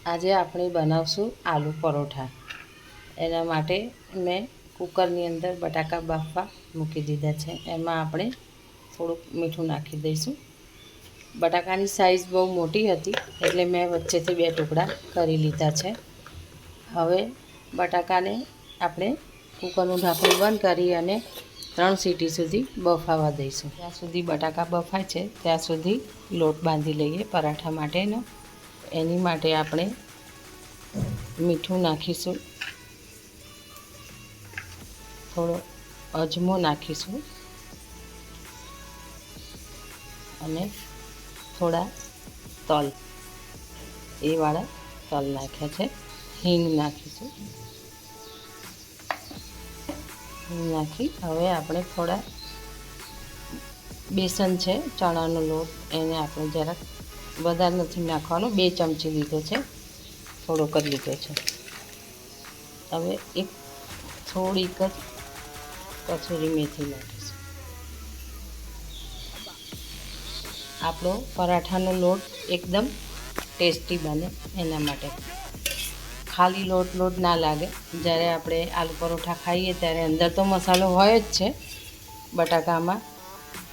આજે આપણે બનાવશું આલુ પરોઠા. એના માટે મેં કુકરની અંદર બટાકા બાફવા મૂકી દીધા છે. એમાં આપણે થોડુંક મીઠું નાખી દઈશું. બટાકાની સાઈઝ બહુ મોટી હતી એટલે મેં વચ્ચેથી 2 ટુકડા કરી લીધા છે. હવે બટાકાને આપણે કુકરનું ઢાંકણું બંધ કરી અને 3 સીટી સુધી બફાવા દઈશું. જ્યાં સુધી બટાકા બફાય છે ત્યાં સુધી લોટ બાંધી લઈએ પરાઠા માટેનો. એની માટે આપણે મીઠું નાખીશું, થોડો અજમો નાખીશું અને થોડા તલ, એ વાળા તલ નાખ્યા છે. હિંગ નાખીશું. હિંગ નાખી હવે આપણે થોડા બેસન છે, ચણાનો લોટ, એને આપણે જરાક વધારે નથી નાખવાનો, 2 ચમચી લીધો છે, થોડોક જ લીધો છે. હવે એક થોડીક જ કસૂરી મેથી નાખીશું. આપણો પરાઠાનો લોટ એકદમ ટેસ્ટી બને એના માટે. ખાલી લોટ ના લાગે. જ્યારે આપણે આલુ પરોઠા ખાઈએ ત્યારે અંદર તો મસાલો હોય જ છે બટાકામાં,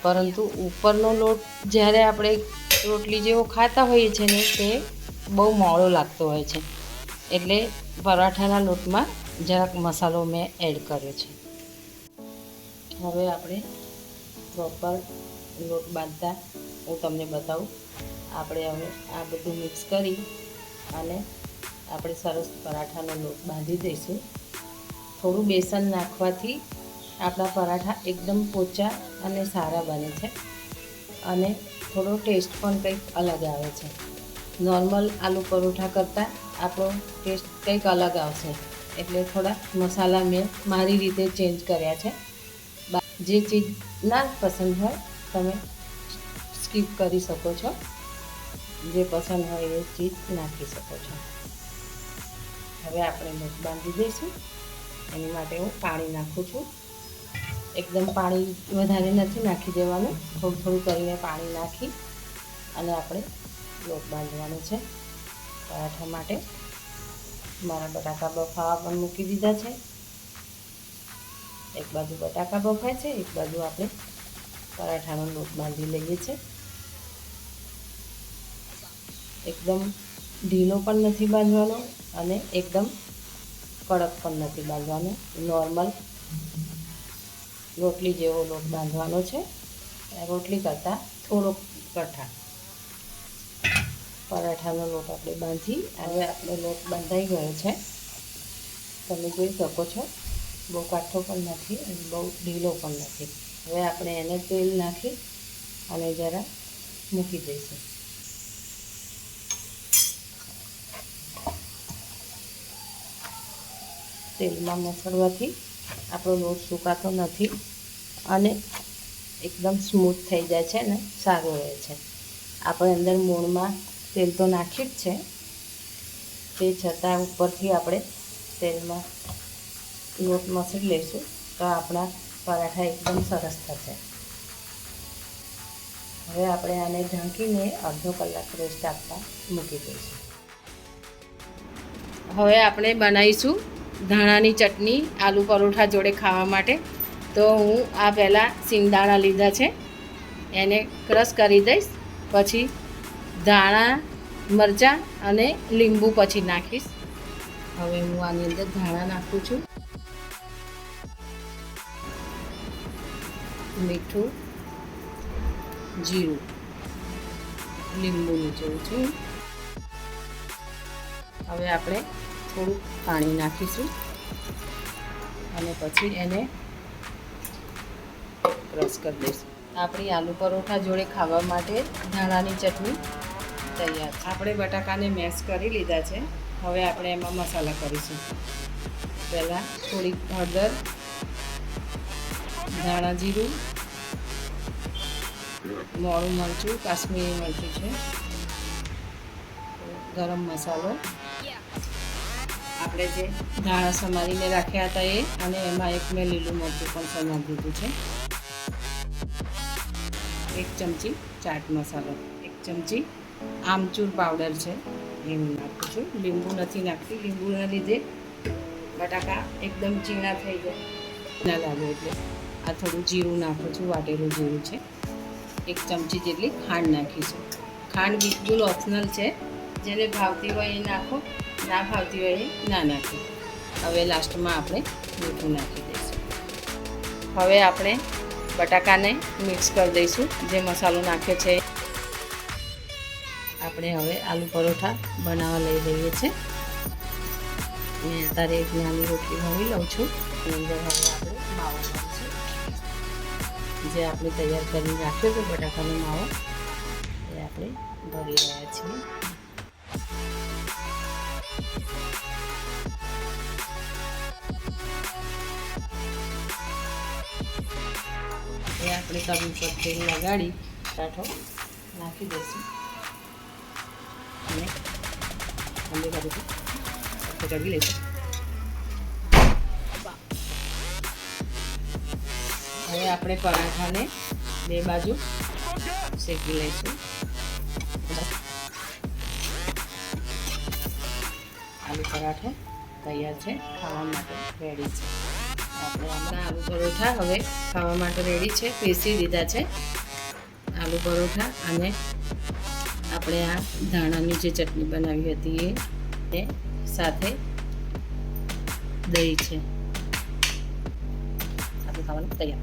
પરંતુ ઉપરનો લોટ જ્યારે આપણે રોટલી જેવો ખાતા હોઈએ છીએ ને તે બહુ મોડો લાગતો હોય છે. એટલે પરાઠાના લોટમાં જરાક મસાલો મેં એડ કર્યો છે. હવે આપણે પ્રોપર લોટ બાંધતા હું તમને બતાવું. આપણે હવે આ બધું મિક્સ કરી અને આપણે સરસ પરાઠાનો લોટ બાંધી દઈશું. થોડું બેસન નાખવાથી આપણા પરાઠા એકદમ પોચા અને સારા બને છે અને થોડો ટેસ્ટ પણ કંઈક અલગ આવે છે. નોર્મલ આલુ પરોઠા કરતાં આપણો ટેસ્ટ કંઈક અલગ આવશે. એટલે થોડા મસાલા મેં મારી રીતે ચેન્જ કર્યા છે. જે ચીજ ના પસંદ હોય તમે સ્કીપ કરી શકો છો, જે પસંદ હોય એ ચીજ નાખી શકો છો. હવે આપણે લોટ બાંધી દઈશું. એની માટે હું પાણી નાખું છું. એકદમ પાણી વધારે નથી નાખી દેવાનું, થોડું થોડું કરીને પાણી નાખી અને આપણે લોટ બાંધવાનો છે પરાઠા માટે. મારા બટાકા બફાવા પણ મૂકી દીધા છે. એક બાજુ બટાકા બફાય છે, એક બાજુ આપણે પરાઠાનો લોટ બાંધી લઈએ છીએ. એકદમ ઢીલો પણ નથી બાંધવાનો અને એકદમ કડક પણ નથી બાંધવાનો. નોર્મલ રોટલી જેવો લોટ બાંધવાનો છે. રોટલી કરતાં થોડોક કઠણ. પરાઠાનો લોટ આપણે બાંધી, હવે આપણો લોટ બાંધાઈ ગયો છે. તમે જોઈ શકો છો બહુ કાઠો પણ નથી અને બહુ ઢીલો પણ નથી. હવે આપણે એને તેલ નાખી અને જરા મૂકી દઈશું. તેલમાં મસળવાથી આપણો લોટ સુકાતો નથી અને એકદમ સ્મૂથ થઈ જાય છે ને સારું રહે છે. આપણે અંદર મૂળમાં તેલ તો નાખ્યું જ છે, તે છતાં ઉપરથી આપણે તેલમાં લોટ મસળી લઈશું તો આપણા પરાઠા એકદમ સરસ થશે. હવે આપણે આને ઢાંકીને અડધો કલાક રેસ્ટ આપવા મૂકી દઈશું. હવે આપણે બનાવીશું ધાણાની ચટણી આલુ પરોઠા જોડે ખાવા માટે. તો હું આ પહેલાં સિંગદાણા લીધા છે, એને ક્રશ કરી દઈશ. પછી ધાણા, મરચાં અને લીંબુ પછી નાખીશ. હવે હું આની અંદર ધાણા નાખું છું, મીઠું, જીરું, લીંબુ નીચોવું છું. હવે આપણે થોડું પાણી નાખીશું અને પછી એને ક્રશ કરી દઈશું. આપણી આલુ પરોઠા જોડે ખાવા માટે ધાણાની ચટણી તૈયાર. આપણે બટાકાને મેશ કરી લીધા છે. હવે આપણે એમાં મસાલા કરીશું. પહેલાં થોડીક હળદર, ધાણા જીરું, મોળું મરચું, કાશ્મીરી મરચું છે, ગરમ મસાલો, આપણે જે ધાણા સમારીને રાખ્યા હતા એ, અને એમાં એક મેં લીલું મરચું પણ સમારી દીધું છે. 1 ચમચી ચાટ મસાલો, 1 ચમચી આમચૂર પાવડર છે, હિંગ નાખું છું. લીંબુ નથી નાખતી, લીંબુના લીધે બટાકા એકદમ ઝીણા થઈ જાય ના લાગે, એટલે આ થોડું જીરું નાખું છું. વાટેલું જીરું છે. 1 ચમચી જેટલી ખાંડ નાખીશું. ખાંડ બિલકુલ ઓપ્શનલ છે, જેને ભાવતી હોય એ નાખો, ના ભાવતી હોય એ ના નાખો. હવે લાસ્ટમાં આપણે મીઠું નાખી દઈશું. હવે આપણે બટાકાને મિક્સ કરી દઈશું. જે મસાલો નાખ્યો છે આપણે હવે આલુ પરોઠા બનાવવા લઈ લઈએ છીએ. મેં અત્યારે એક નાની રોટલી વણી લઉં છું. એની અંદર હવે આપણે માવો નાખીશું. જે આપણે તૈયાર કરીને રાખ્યો હતો બટાકાનો માવો, એ આપણે ભરી રહ્યા છીએ. એ આપણે તવી પર તેલ લગાડી ટાઠો નાખી દઈશું અને ઠંડી કરીશું. ચડવી લઈશું. હવે આપણે પરાઠાને 2 બાજુ શેકી લઈશું. આલુ પરાઠો તૈયાર છે, ખાવા માટે રેડી છે. આપણે હમણાં આલુ પરોઠા હવે ખાવા માટે રેડી છે. પીસી દીધા છે આલુ પરોઠા, અને આપણે આ ધાણાની જે ચટણી બનાવી હતી એ સાથે દહીં છે. આપણે ખાવાનું તૈયાર.